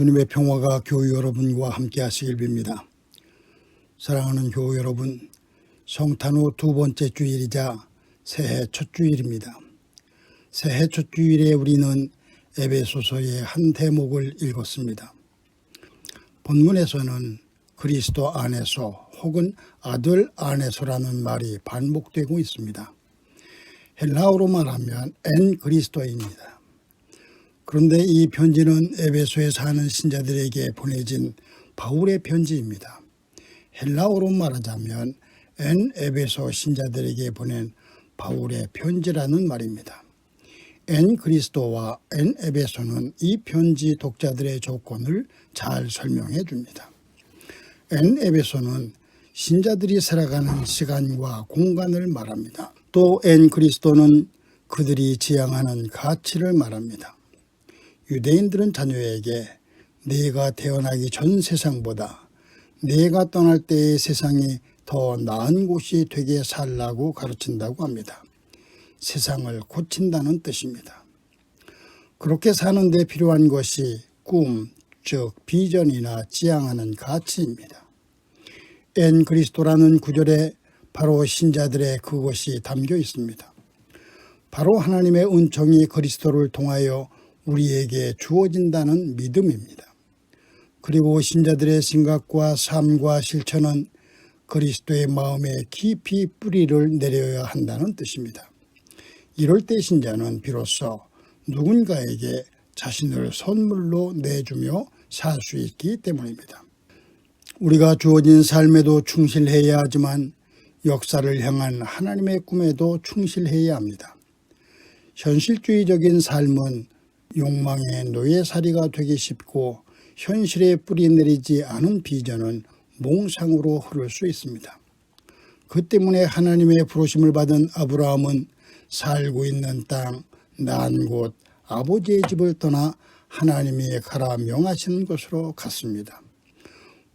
주님의 평화가 교회 여러분과 함께 하시길 빕니다. 사랑하는 교회 여러분, 성탄 후 두 번째 주일이자 새해 첫 주일입니다. 새해 첫 주일에 우리는 에베소서의 한 대목을 읽었습니다. 본문에서는 그리스도 안에서 혹은 아들 안에서라는 말이 반복되고 있습니다. 헬라어로 말하면 엔 그리스도입니다. 그런데 이 편지는 에베소에 사는 신자들에게 보내진 바울의 편지입니다. 헬라어로 말하자면 엔 에베소 신자들에게 보낸 바울의 편지라는 말입니다. 엔 그리스도와 엔 에베소는 이 편지 독자들의 조건을 잘 설명해 줍니다. 엔 에베소는 신자들이 살아가는 시간과 공간을 말합니다. 또 엔 그리스도는 그들이 지향하는 가치를 말합니다. 유대인들은 자녀에게 내가 태어나기 전 세상보다 내가 떠날 때의 세상이 더 나은 곳이 되게 살라고 가르친다고 합니다. 세상을 고친다는 뜻입니다. 그렇게 사는 데 필요한 것이 꿈, 즉 비전이나 지향하는 가치입니다. 엔 그리스도라는 구절에 바로 신자들의 그것이 담겨 있습니다. 바로 하나님의 은총이 그리스도를 통하여 우리에게 주어진다는 믿음입니다. 그리고 신자들의 생각과 삶과 실천은 그리스도의 마음에 깊이 뿌리를 내려야 한다는 뜻입니다. 이럴 때 신자는 비로소 누군가에게 자신을 선물로 내주며 살 수 있기 때문입니다. 우리가 주어진 삶에도 충실해야 하지만 역사를 향한 하나님의 꿈에도 충실해야 합니다. 현실주의적인 삶은 욕망의 노예살이가 되기 쉽고 현실에 뿌리 내리지 않은 비전은 몽상으로 흐를 수 있습니다. 그 때문에 하나님의 부르심을 받은 아브라함은 살고 있는 땅, 난 곳, 아버지의 집을 떠나 하나님이 가라 명하시는 곳으로 갔습니다.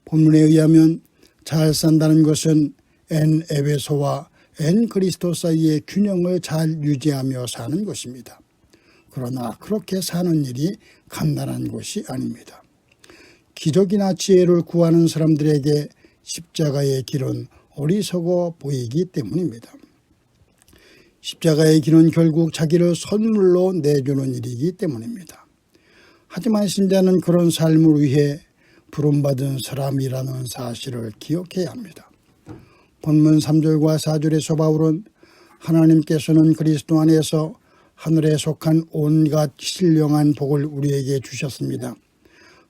본문에 의하면 잘 산다는 것은 엔 에베소와 엔 그리스도 사이의 균형을 잘 유지하며 사는 것입니다. 그러나 그렇게 사는 일이 간단한 것이 아닙니다. 기적이나 지혜를 구하는 사람들에게 십자가의 길은 어리석어 보이기 때문입니다. 십자가의 길은 결국 자기를 선물로 내주는 일이기 때문입니다. 하지만 신자는 그런 삶을 위해 부름받은 사람이라는 사실을 기억해야 합니다. 본문 3절과 4절에서 바울은 하나님께서는 그리스도 안에서 하늘에 속한 온갖 신령한 복을 우리에게 주셨습니다.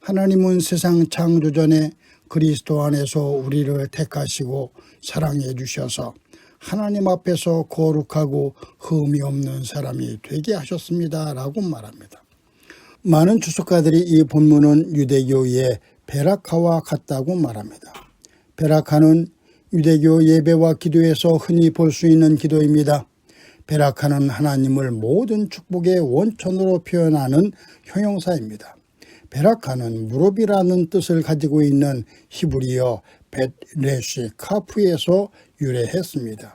하나님은 세상 창조 전에 그리스도 안에서 우리를 택하시고 사랑해 주셔서 하나님 앞에서 거룩하고 흠이 없는 사람이 되게 하셨습니다. 라고 말합니다. 많은 주석가들이 이 본문은 유대교의 베라카와 같다고 말합니다. 베라카는 유대교 예배와 기도에서 흔히 볼 수 있는 기도입니다. 베라카는 하나님을 모든 축복의 원천으로 표현하는 형용사입니다. 베라카는 무릎이라는 뜻을 가지고 있는 히브리어 벳레시 카프에서 유래했습니다.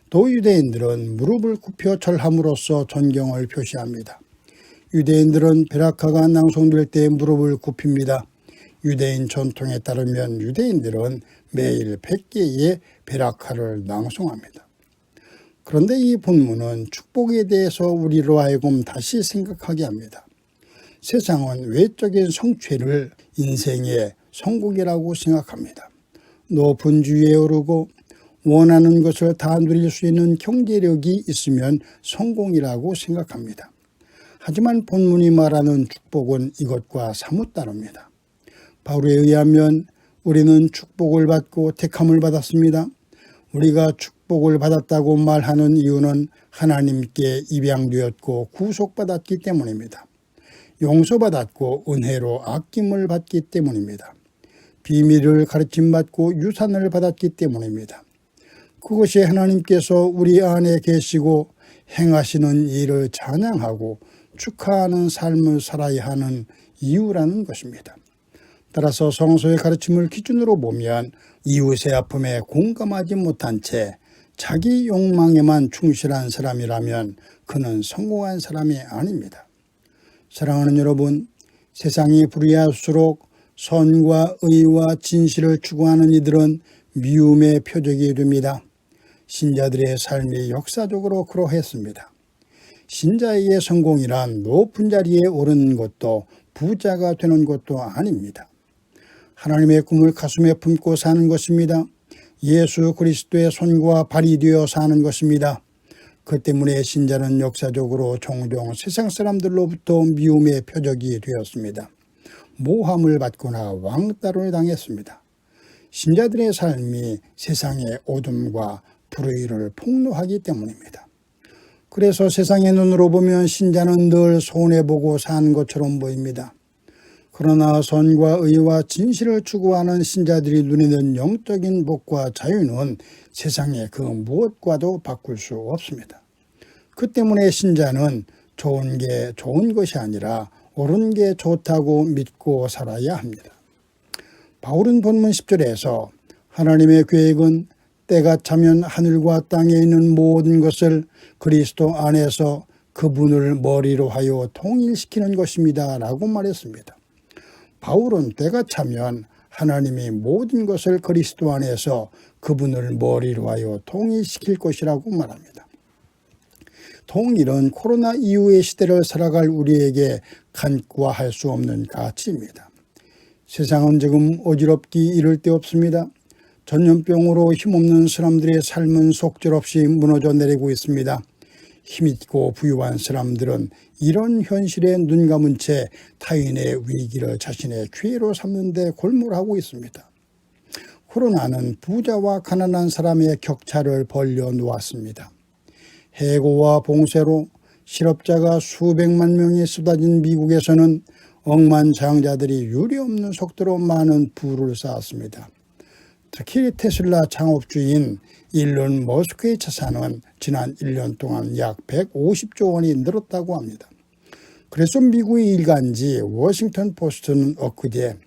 또 유대인들은 무릎을 굽혀 절함으로써 존경을 표시합니다. 유대인들은 베라카가 낭송될 때 무릎을 굽힙니다. 유대인 전통에 따르면 유대인들은 매일 100개의 베라카를 낭송합니다. 그런데 이 본문은 축복에 대해서 우리로 하여금 다시 생각하게 합니다. 세상은 외적인 성취를 인생의 성공이라고 생각합니다. 높은 지위에 오르고 원하는 것을 다 누릴 수 있는 경제력이 있으면 성공이라고 생각합니다. 하지만 본문이 말하는 축복은 이것과 사뭇 다릅니다. 바울에 의하면 우리는 축복을 받고 택함을 받았습니다. 우리가 축복을 받았다고 말하는 이유는 하나님께 입양되었고 구속받았기 때문입니다. 용서받았고 은혜로 아낌을 받기 때문입니다. 비밀을 가르침받고 유산을 받았기 때문입니다. 그것이 하나님께서 우리 안에 계시고 행하시는 일을 찬양하고 축하하는 삶을 살아야 하는 이유라는 것입니다. 따라서 성서의 가르침을 기준으로 보면 이웃의 아픔에 공감하지 못한 채 자기 욕망에만 충실한 사람이라면 그는 성공한 사람이 아닙니다. 사랑하는 여러분, 세상이 불의할수록 선과 의와 진실을 추구하는 이들은 미움의 표적이 됩니다. 신자들의 삶이 역사적으로 그러했습니다. 신자에게 성공이란 높은 자리에 오르는 것도 부자가 되는 것도 아닙니다. 하나님의 꿈을 가슴에 품고 사는 것입니다. 예수 그리스도의 손과 발이 되어 사는 것입니다. 그 때문에 신자는 역사적으로 종종 세상 사람들로부터 미움의 표적이 되었습니다. 모함을 받거나 왕따를 당했습니다. 신자들의 삶이 세상의 어둠과 불의를 폭로하기 때문입니다. 그래서 세상의 눈으로 보면 신자는 늘 손해보고 사는 것처럼 보입니다. 그러나 선과 의와 진실을 추구하는 신자들이 누리는 영적인 복과 자유는 세상의 그 무엇과도 바꿀 수 없습니다. 그 때문에 신자는 좋은 게 좋은 것이 아니라 옳은 게 좋다고 믿고 살아야 합니다. 바울은 본문 10절에서 하나님의 계획은 때가 차면 하늘과 땅에 있는 모든 것을 그리스도 안에서 그분을 머리로 하여 통일시키는 것입니다 라고 말했습니다. 바울은 때가 차면 하나님이 모든 것을 그리스도 안에서 그분을 머리로 하여 통일시킬 것이라고 말합니다. 통일은 코로나 이후의 시대를 살아갈 우리에게 간과할 수 없는 가치입니다. 세상은 지금 어지럽기 이를 데 없습니다. 전염병으로 힘없는 사람들의 삶은 속절없이 무너져 내리고 있습니다. 힘있고 부유한 사람들은 이런 현실에 눈 감은 채 타인의 위기를 자신의 기회로 삼는 데 골몰하고 있습니다. 코로나는 부자와 가난한 사람의 격차를 벌려 놓았습니다. 해고와 봉쇄로 실업자가 수백만 명이 쏟아진 미국에서는 억만장자들이 유례없는 속도로 많은 부를 쌓았습니다. 특히 테슬라 창업주인 일론 머스크의 자산은 지난 1년 동안 약 150조 원이 늘었다고 합니다. 그래서 미국의 일간지 워싱턴 포스트는 엊그제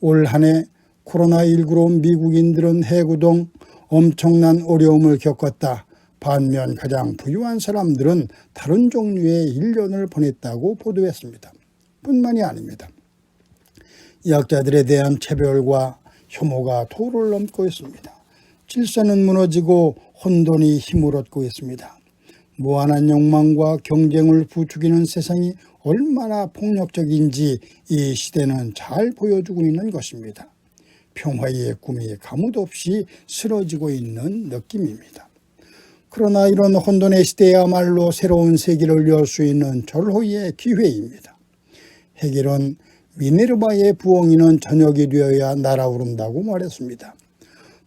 올 한 해 코로나19로 미국인들은 해고 등 엄청난 어려움을 겪었다. 반면 가장 부유한 사람들은 다른 종류의 1년을 보냈다고 보도했습니다. 뿐만이 아닙니다. 약자들에 대한 차별과 혐오가 도를 넘고 있습니다. 질서는 무너지고 혼돈이 힘을 얻고 있습니다. 무한한 욕망과 경쟁을 부추기는 세상이 얼마나 폭력적인지 이 시대는 잘 보여주고 있는 것입니다. 평화의 꿈이 가뭇없이 쓰러지고 있는 느낌입니다. 그러나 이런 혼돈의 시대야말로 새로운 세계를 열 수 있는 절호의 기회입니다. 헤겔은 미네르바의 부엉이는 저녁이 되어야 날아오른다고 말했습니다.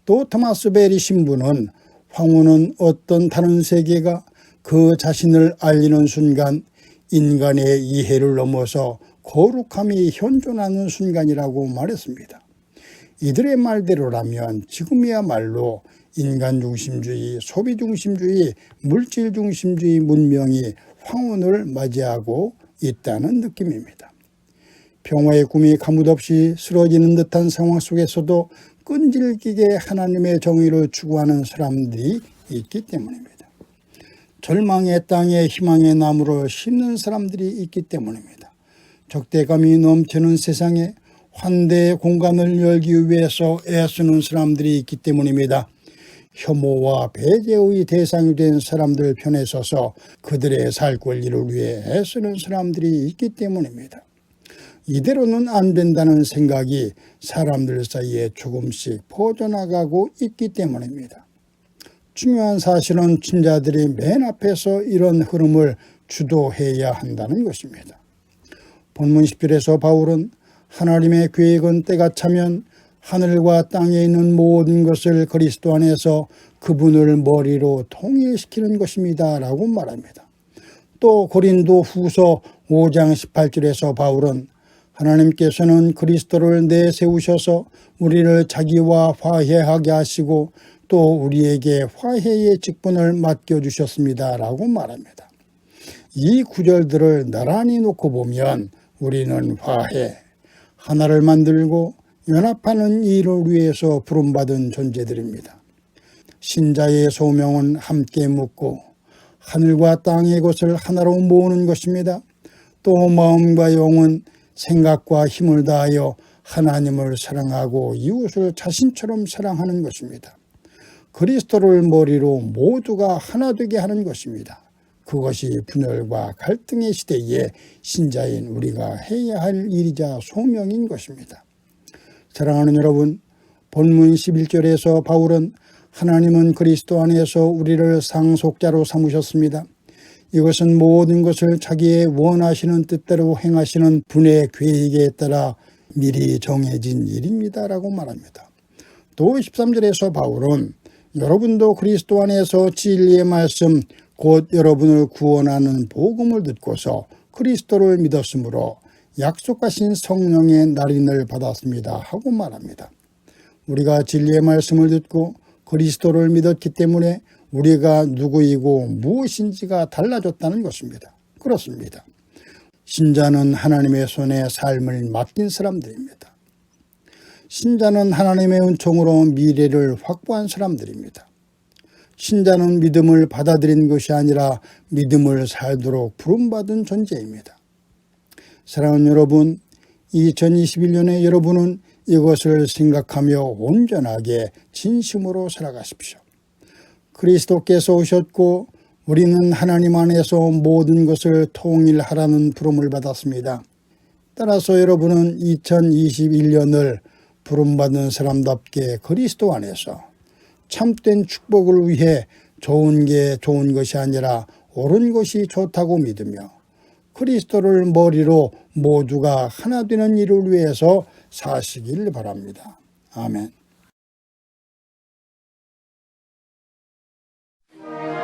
또 토마스 베리 신부는 황후는 어떤 다른 세계가 그 자신을 알리는 순간 인간의 이해를 넘어서 거룩함이 현존하는 순간이라고 말했습니다. 이들의 말대로라면 지금이야말로 인간 중심주의, 소비 중심주의, 물질 중심주의 문명이 황혼을 맞이하고 있다는 느낌입니다. 평화의 꿈이 가뭇없이 쓰러지는 듯한 상황 속에서도 끈질기게 하나님의 정의를 추구하는 사람들이 있기 때문입니다. 절망의 땅에 희망의 나무를 심는 사람들이 있기 때문입니다. 적대감이 넘치는 세상에 환대의 공간을 열기 위해서 애쓰는 사람들이 있기 때문입니다. 혐오와 배제의 대상이 된 사람들 편에 서서 그들의 살 권리를 위해 애쓰는 사람들이 있기 때문입니다. 이대로는 안 된다는 생각이 사람들 사이에 조금씩 퍼져나가고 있기 때문입니다. 중요한 사실은 신자들이 맨 앞에서 이런 흐름을 주도해야 한다는 것입니다. 본문 10절에서 바울은 하나님의 계획은 때가 차면 하늘과 땅에 있는 모든 것을 그리스도 안에서 그분을 머리로 통일시키는 것입니다 라고 말합니다. 또 고린도 후서 5장 18절에서 바울은 하나님께서는 그리스도를 내세우셔서 우리를 자기와 화해하게 하시고 또 우리에게 화해의 직분을 맡겨주셨습니다 라고 말합니다. 이 구절들을 나란히 놓고 보면 우리는 화해, 하나를 만들고 연합하는 일을 위해서 부름받은 존재들입니다. 신자의 소명은 함께 묻고 하늘과 땅의 것을 하나로 모으는 것입니다. 또 마음과 영은 생각과 힘을 다하여 하나님을 사랑하고 이웃을 자신처럼 사랑하는 것입니다. 그리스도를 머리로 모두가 하나 되게 하는 것입니다. 그것이 분열과 갈등의 시대에 신자인 우리가 해야 할 일이자 소명인 것입니다. 사랑하는 여러분, 본문 11절에서 바울은 하나님은 그리스도 안에서 우리를 상속자로 삼으셨습니다. 이것은 모든 것을 자기의 원하시는 뜻대로 행하시는 분의 계획에 따라 미리 정해진 일입니다 라고 말합니다. 또 13절에서 바울은 여러분도 그리스도 안에서 진리의 말씀 곧 여러분을 구원하는 복음을 듣고서 그리스도를 믿었으므로 약속하신 성령의 날인을 받았습니다 하고 말합니다. 우리가 진리의 말씀을 듣고 그리스도를 믿었기 때문에 우리가 누구이고 무엇인지가 달라졌다는 것입니다. 그렇습니다. 신자는 하나님의 손에 삶을 맡긴 사람들입니다. 신자는 하나님의 은총으로 미래를 확보한 사람들입니다. 신자는 믿음을 받아들인 것이 아니라 믿음을 살도록 부름받은 존재입니다. 사랑하는 여러분, 2021년에 여러분은 이것을 생각하며 온전하게 진심으로 살아가십시오. 그리스도께서 오셨고 우리는 하나님 안에서 모든 것을 통일하라는 부름을 받았습니다. 따라서 여러분은 2021년을 부름받은 사람답게 그리스도 안에서 참된 축복을 위해 좋은 게 좋은 것이 아니라 옳은 것이 좋다고 믿으며 그리스도를 머리로 모두가 하나 되는 일을 위해서 사시길 바랍니다. 아멘. Thank you.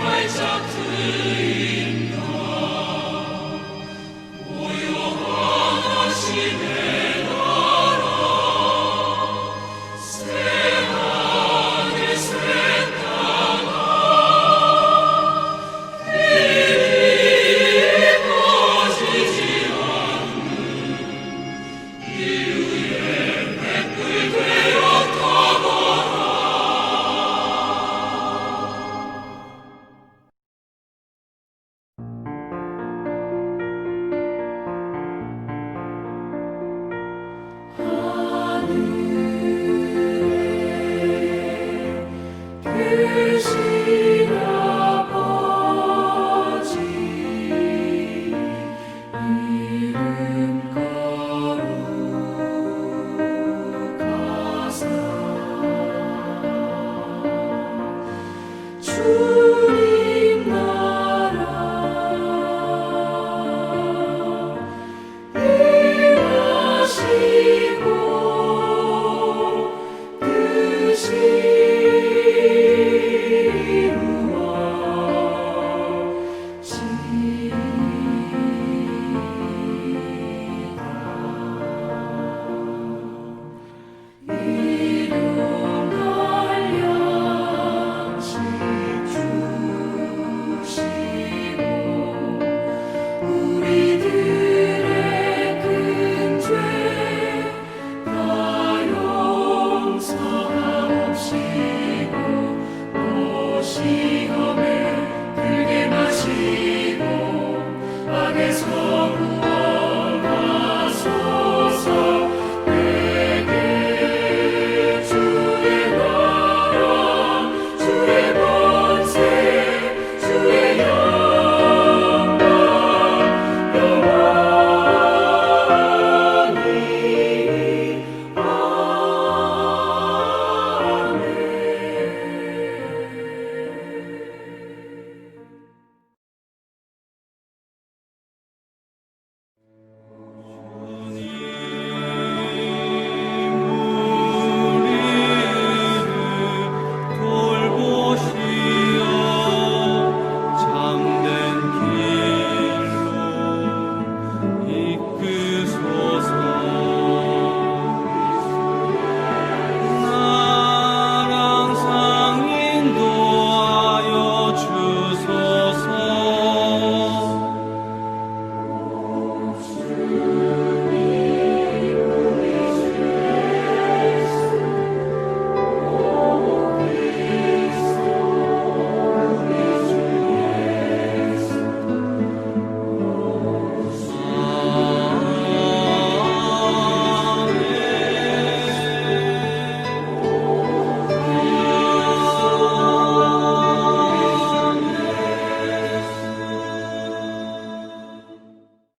활짝 트여